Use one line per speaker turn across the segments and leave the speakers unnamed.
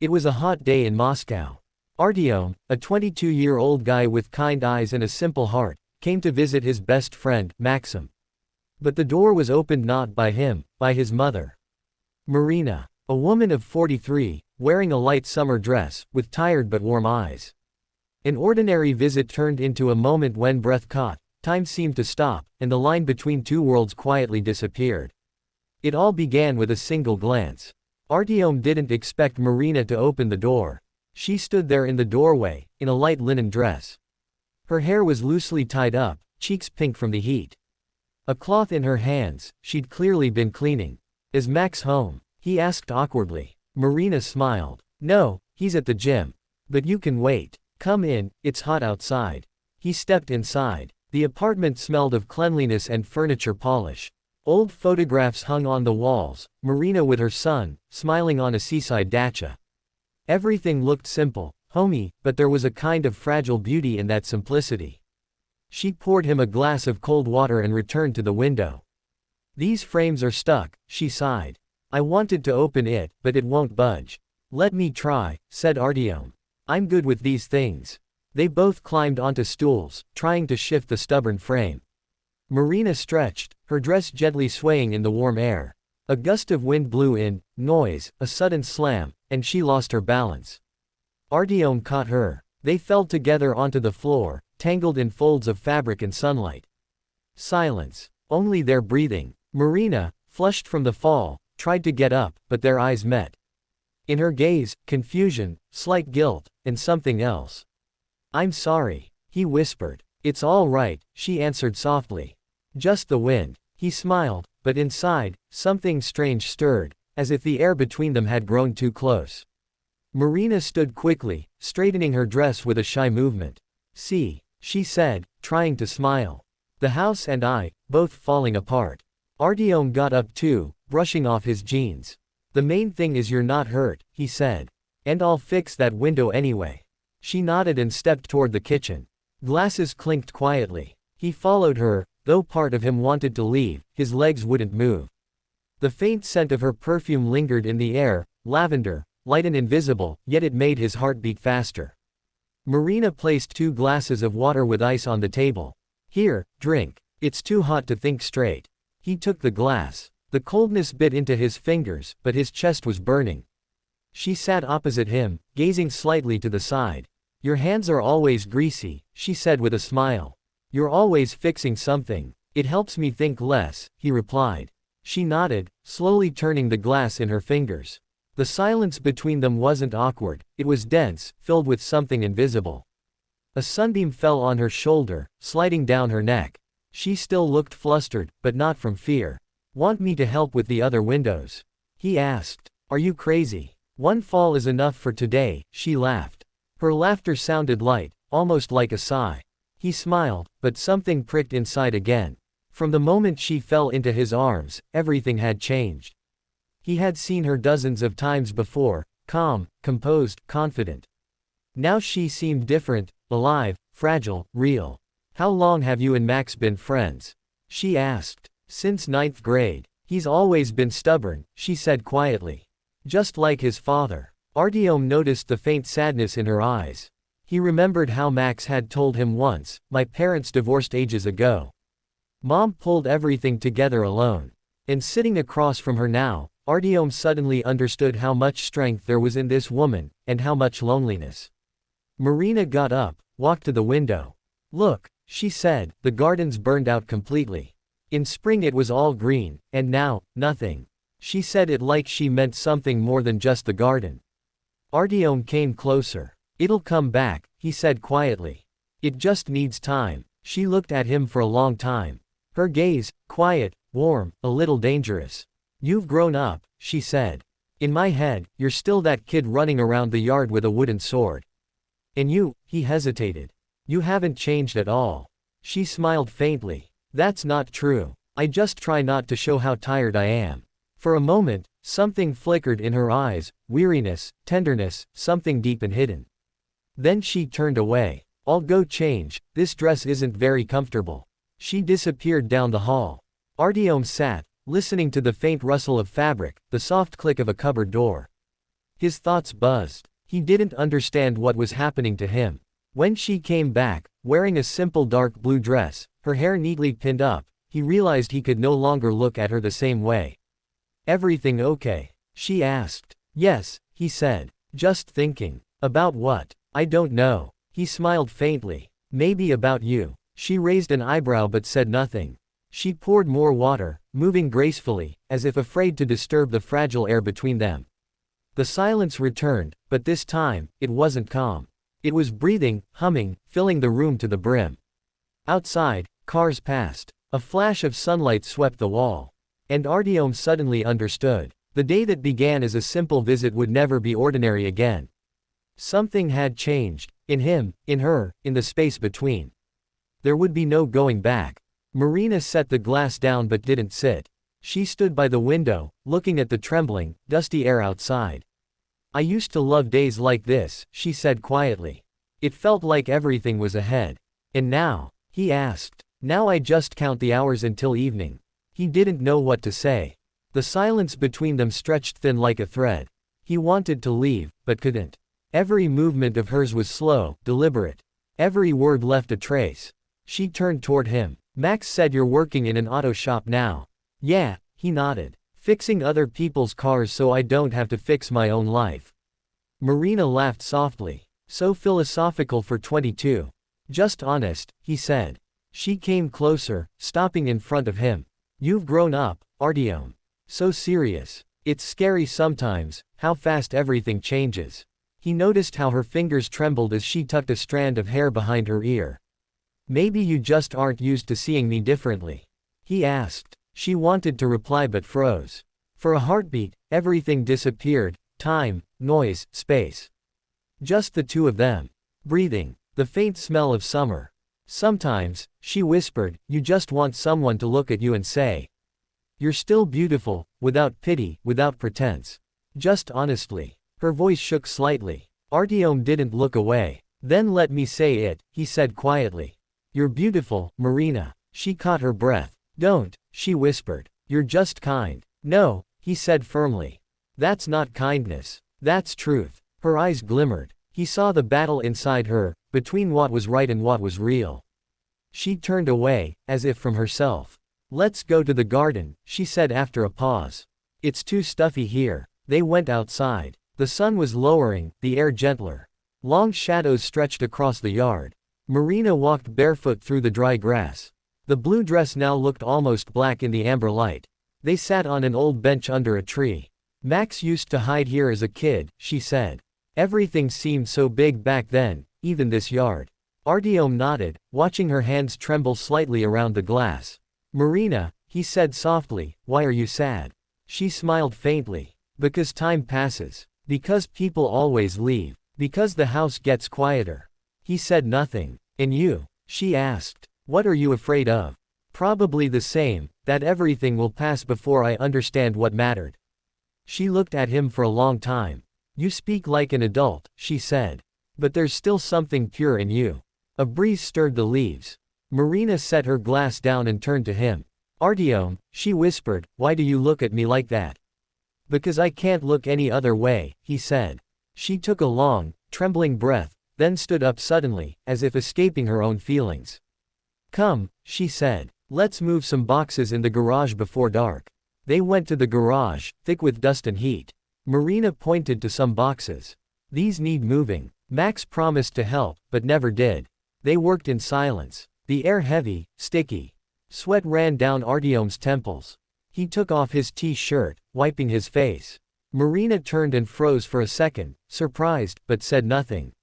It was a hot day in Moscow. Artyom, a 22-year-old guy with kind eyes and a simple heart, came to visit his best friend, Maxim. But the door was opened not by him, by his mother. Marina, a woman of 43, wearing a light summer dress, with tired but warm eyes. An ordinary visit turned into a moment when breath caught, time seemed to stop, and the line between two worlds quietly disappeared. It all began with a single glance. Artyom didn't expect Marina to open the door. She stood there in the doorway, in a light linen dress. Her hair was loosely tied up, cheeks pink from the heat. A cloth in her hands, she'd clearly been cleaning. "Is Max home?" he asked awkwardly. Marina smiled. "No, he's at the gym. But you can wait. Come in, it's hot outside." He stepped inside. The apartment smelled of cleanliness and furniture polish. Old photographs hung on the walls, Marina with her son, smiling on a seaside dacha. Everything looked simple, homey, but there was a kind of fragile beauty in that simplicity. She poured him a glass of cold water and returned to the window. "These frames are stuck," she sighed. "I wanted to open it, but it won't budge." "Let me try," said Artyom. "I'm good with these things." They both climbed onto stools, trying to shift the stubborn frame. Marina stretched, her dress gently swaying in the warm air. A gust of wind blew in, noise, a sudden slam, and she lost her balance. Artyom caught her. They fell together onto the floor, tangled in folds of fabric and sunlight. Silence. Only their breathing. Marina, flushed from the fall, tried to get up, but their eyes met. In her gaze, confusion, slight guilt, and something else. "I'm sorry," he whispered. "It's all right," she answered softly. "Just the wind." He smiled, but inside, something strange stirred, as if the air between them had grown too close. Marina stood quickly, straightening her dress with a shy movement. "See," she said, trying to smile. "The house and I, both falling apart." Artyom got up too, brushing off his jeans. "The main thing is you're not hurt," he said. "And I'll fix that window anyway." She nodded and stepped toward the kitchen. Glasses clinked quietly. He followed her, though part of him wanted to leave, his legs wouldn't move. The faint scent of her perfume lingered in the air, lavender, light and invisible, yet it made his heart beat faster. Marina placed 2 glasses of water with ice on the table. "Here, drink. It's too hot to think straight." He took the glass. The coldness bit into his fingers, but his chest was burning. She sat opposite him, gazing slightly to the side. "Your hands are always greasy," she said with a smile. "You're always fixing something." "It helps me think less," he replied. She nodded, slowly turning the glass in her fingers. The silence between them wasn't awkward, it was dense, filled with something invisible. A sunbeam fell on her shoulder, sliding down her neck. She still looked flustered, but not from fear. "Want me to help with the other windows?" he asked. "Are you crazy? One fall is enough for today," she laughed. Her laughter sounded light, almost like a sigh. He smiled, but something pricked inside again. From the moment she fell into his arms, everything had changed. He had seen her dozens of times before, calm, composed, confident. Now she seemed different, alive, fragile, real. "How long have you and Max been friends?" she asked. "Since 9th grade. He's always been stubborn," she said quietly. "Just like his father." Artyom noticed the faint sadness in her eyes. He remembered how Max had told him once, "My parents divorced ages ago. Mom pulled everything together alone." And sitting across from her now, Artyom suddenly understood how much strength there was in this woman, and how much loneliness. Marina got up, walked to the window. "Look," she said, "the garden's burned out completely. In spring it was all green, and now, nothing." She said it like she meant something more than just the garden. Artyom came closer. "It'll come back," he said quietly. "It just needs time." She looked at him for a long time. Her gaze, quiet, warm, a little dangerous. "You've grown up," she said. "In my head, you're still that kid running around the yard with a wooden sword." "And you," he hesitated. "You haven't changed at all." She smiled faintly. "That's not true. I just try not to show how tired I am." For a moment, something flickered in her eyes, weariness, tenderness, something deep and hidden. Then she turned away. "I'll go change, this dress isn't very comfortable." She disappeared down the hall. Artyom sat, listening to the faint rustle of fabric, the soft click of a cupboard door. His thoughts buzzed. He didn't understand what was happening to him. When she came back, wearing a simple dark blue dress, her hair neatly pinned up, he realized he could no longer look at her the same way. "Everything okay?" she asked. "Yes," he said. "Just thinking." "About what?" "I don't know." He smiled faintly. "Maybe about you." She raised an eyebrow but said nothing. She poured more water, moving gracefully, as if afraid to disturb the fragile air between them. The silence returned, but this time, it wasn't calm. It was breathing, humming, filling the room to the brim. Outside, cars passed. A flash of sunlight swept the wall. And Artyom suddenly understood. The day that began as a simple visit would never be ordinary again. Something had changed. In him, in her, in the space between. There would be no going back. Marina set the glass down but didn't sit. She stood by the window, looking at the trembling, dusty air outside. "I used to love days like this," she said quietly. "It felt like everything was ahead." "And now?" he asked. "Now I just count the hours until evening." He didn't know what to say. The silence between them stretched thin like a thread. He wanted to leave, but couldn't. Every movement of hers was slow, deliberate. Every word left a trace. She turned toward him. "Max said you're working in an auto shop now." "Yeah," he nodded. "Fixing other people's cars so I don't have to fix my own life." Marina laughed softly. So philosophical for 22. "Just honest," he said. She came closer, stopping in front of him. "You've grown up, Artyom." So serious. "It's scary sometimes, how fast everything changes." He noticed how her fingers trembled as she tucked a strand of hair behind her ear. "Maybe you just aren't used to seeing me differently?" he asked. She wanted to reply but froze. For a heartbeat, everything disappeared, time, noise, space. Just the two of them. Breathing. The faint smell of summer. "Sometimes," she whispered, "you just want someone to look at you and say, 'You're still beautiful,' without pity, without pretense. Just honestly." Her voice shook slightly. Artyom didn't look away. "Then let me say it," he said quietly. "You're beautiful, Marina." She caught her breath. "Don't," she whispered. "You're just kind." "No," he said firmly. "That's not kindness. That's truth." Her eyes glimmered. He saw the battle inside her, between what was right and what was real. She turned away, as if from herself. "Let's go to the garden," she said after a pause. "It's too stuffy here." They went outside. The sun was lowering, the air gentler. Long shadows stretched across the yard. Marina walked barefoot through the dry grass. The blue dress now looked almost black in the amber light. They sat on an old bench under a tree. "Max used to hide here as a kid," she said. "Everything seemed so big back then, even this yard." Artyom nodded, watching her hands tremble slightly around the glass. "Marina," he said softly, "why are you sad?" She smiled faintly. "Because time passes. Because people always leave. Because the house gets quieter." He said nothing. "And you?" she asked. "What are you afraid of?" "Probably the same, that everything will pass before I understand what mattered." She looked at him for a long time. "You speak like an adult," she said. "But there's still something pure in you." A breeze stirred the leaves. Marina set her glass down and turned to him. "Artyom," she whispered, "why do you look at me like that?" "Because I can't look any other way," he said. She took a long, trembling breath, then stood up suddenly, as if escaping her own feelings. "Come," she said. "Let's move some boxes in the garage before dark." They went to the garage, thick with dust and heat. Marina pointed to some boxes. "These need moving." Max promised to help, but never did. They worked in silence. The air heavy, sticky. Sweat ran down Artyom's temples. He took off his t-shirt, wiping his face. Marina turned and froze for a second, surprised, but said nothing.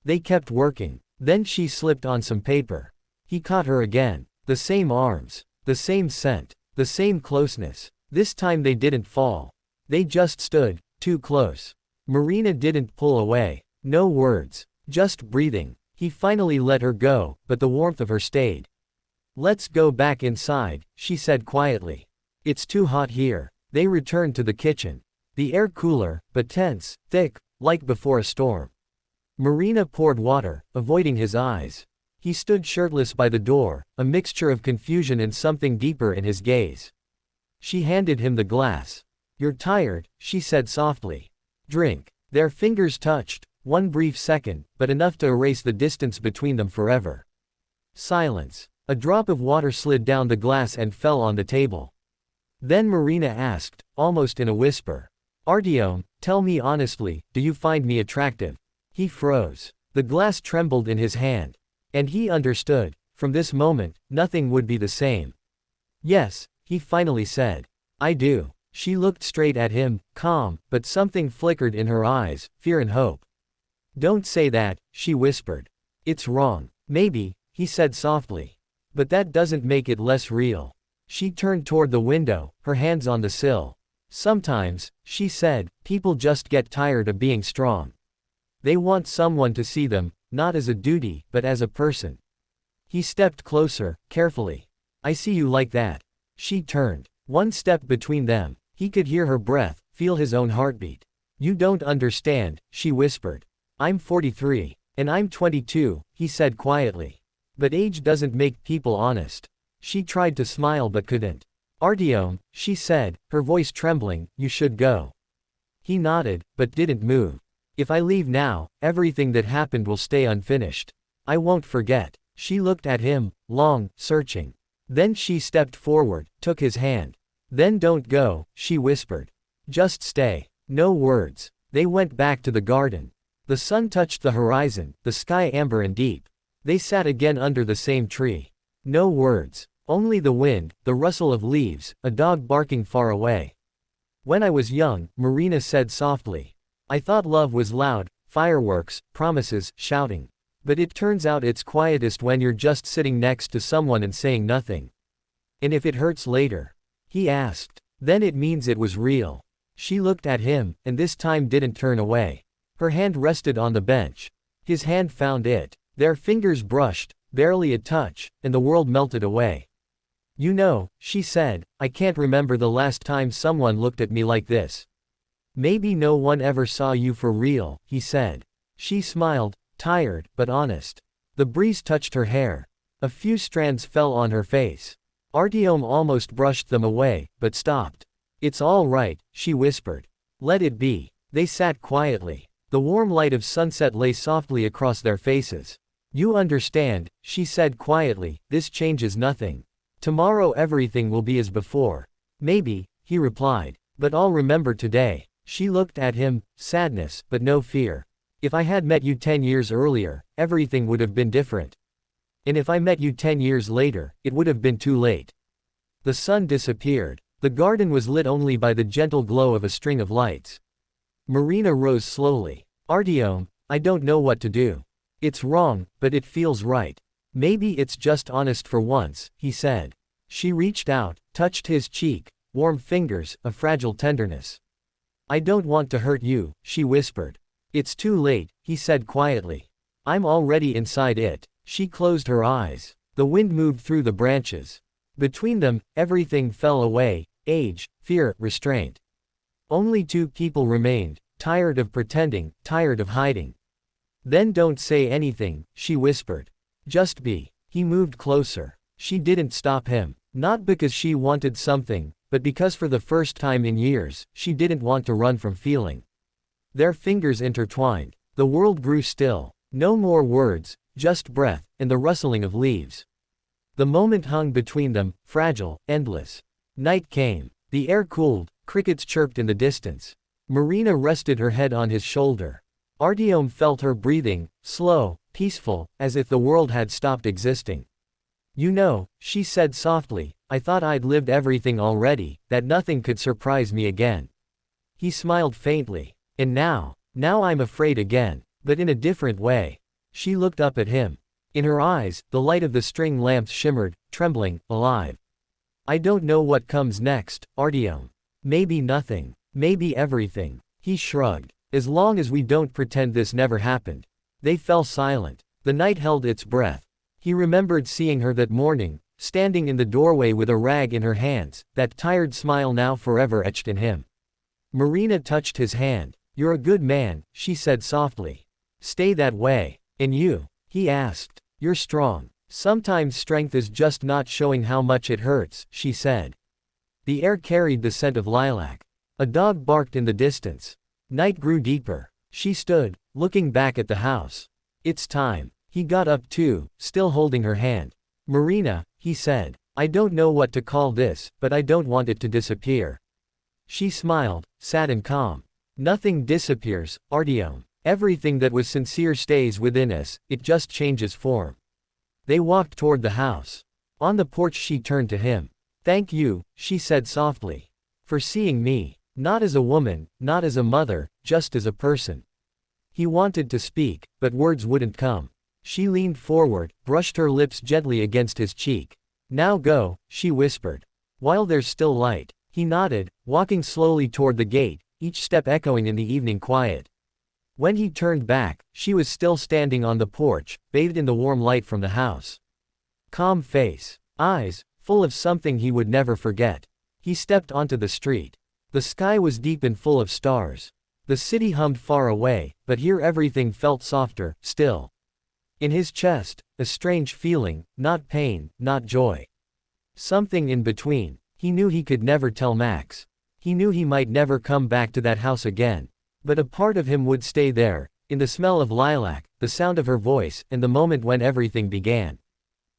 They kept working. Then she slipped on some paper. He caught her again. The same arms. The same scent. The same closeness. This time they didn't fall. They just stood, too close. Marina didn't pull away. No words. Just breathing. He finally let her go, but the warmth of her stayed. "Let's go back inside," she said quietly. "It's too hot here." They returned to the kitchen. The air cooler, but tense, thick, like before a storm. Marina poured water, avoiding his eyes. He stood shirtless by the door, a mixture of confusion and something deeper in his gaze. She handed him the glass. "You're tired," she said softly. Drink. Their fingers touched, one brief second, but enough to erase the distance between them forever. Silence. A drop of water slid down the glass and fell on the table. Then Marina asked, almost in a whisper. Artyom, tell me honestly, do you find me attractive? He froze. The glass trembled in his hand. And he understood. From this moment, nothing would be the same. Yes, he finally said. I do. She looked straight at him, calm, but something flickered in her eyes, fear and hope. Don't say that, she whispered. It's wrong. Maybe, he said softly. But that doesn't make it less real. She turned toward the window, her hands on the sill. Sometimes, she said, people just get tired of being strong. They want someone to see them, not as a duty, but as a person. He stepped closer, carefully. I see you like that. She turned. One step between them. He could hear her breath, feel his own heartbeat. You don't understand, she whispered. I'm 43. And I'm 22, he said quietly. But age doesn't make people honest. She tried to smile but couldn't. Artyom, she said, her voice trembling, you should go. He nodded, but didn't move. If I leave now, everything that happened will stay unfinished. I won't forget. She looked at him, long, searching. Then she stepped forward, took his hand. Then don't go, she whispered. Just stay. No words. They went back to the garden. The sun touched the horizon, the sky amber and deep. They sat again under the same tree. No words. Only the wind, the rustle of leaves, a dog barking far away. When I was young, Marina said softly. I thought love was loud, fireworks, promises, shouting. But it turns out it's quietest when you're just sitting next to someone and saying nothing. And if it hurts later? He asked. Then it means it was real. She looked at him, and this time didn't turn away. Her hand rested on the bench. His hand found it. Their fingers brushed, barely a touch, and the world melted away. You know, she said, I can't remember the last time someone looked at me like this. Maybe no one ever saw you for real, he said. She smiled, tired, but honest. The breeze touched her hair. A few strands fell on her face. Artyom almost brushed them away, but stopped. It's all right, she whispered. Let it be. They sat quietly. The warm light of sunset lay softly across their faces. You understand, she said quietly, this changes nothing. Tomorrow everything will be as before. Maybe, he replied. But I'll remember today. She looked at him, sadness, but no fear. If I had met you 10 years earlier, everything would have been different. And if I met you 10 years later, it would have been too late. The sun disappeared. The garden was lit only by the gentle glow of a string of lights. Marina rose slowly. Artyom, I don't know what to do. It's wrong, but it feels right. Maybe it's just honest for once, he said. She reached out, touched his cheek, warm fingers, a fragile tenderness. I don't want to hurt you, she whispered. It's too late, he said quietly. I'm already inside it. She closed her eyes. The wind moved through the branches. Between them, everything fell away, age, fear, restraint. Only two people remained, tired of pretending, tired of hiding. Then don't say anything, she whispered. Just be. He moved closer. She didn't stop him. Not because she wanted something, but because for the first time in years, she didn't want to run from feeling. Their fingers intertwined. The world grew still. No more words, just breath, and the rustling of leaves. The moment hung between them, fragile, endless. Night came. The air cooled, crickets chirped in the distance. Marina rested her head on his shoulder. Artyom felt her breathing, slow, peaceful, as if the world had stopped existing. You know, she said softly, I thought I'd lived everything already, that nothing could surprise me again. He smiled faintly. And now I'm afraid again, but in a different way. She looked up at him. In her eyes, the light of the string lamps shimmered, trembling, alive. I don't know what comes next, Artyom. Maybe nothing. Maybe everything. He shrugged. As long as we don't pretend this never happened. They fell silent. The night held its breath. He remembered seeing her that morning, standing in the doorway with a rag in her hands, that tired smile now forever etched in him. Marina touched his hand. You're a good man, she said softly. Stay that way. And you? He asked. You're strong. Sometimes strength is just not showing how much it hurts, she said. The air carried the scent of lilac. A dog barked in the distance. Night grew deeper. She stood, looking back at the house. It's time. He got up too, still holding her hand. Marina, he said. I don't know what to call this, but I don't want it to disappear. She smiled, sad and calm. Nothing disappears, Artyom. Everything that was sincere stays within us, it just changes form. They walked toward the house. On the porch she turned to him. Thank you, she said softly. For seeing me. Not as a woman, not as a mother, just as a person. He wanted to speak, but words wouldn't come. She leaned forward, brushed her lips gently against his cheek. Now go, she whispered. While there's still light. He nodded, walking slowly toward the gate, each step echoing in the evening quiet. When he turned back, she was still standing on the porch, bathed in the warm light from the house. Calm face. Eyes, full of something he would never forget. He stepped onto the street. The sky was deep and full of stars. The city hummed far away, but here everything felt softer, still. In his chest, a strange feeling, not pain, not joy. Something in between. He knew he could never tell Max. He knew he might never come back to that house again. But a part of him would stay there, in the smell of lilac, the sound of her voice, and the moment when everything began.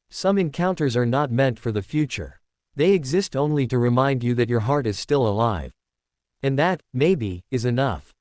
Some encounters are not meant for the future. They exist only to remind you that your heart is still alive. And that, maybe, is enough.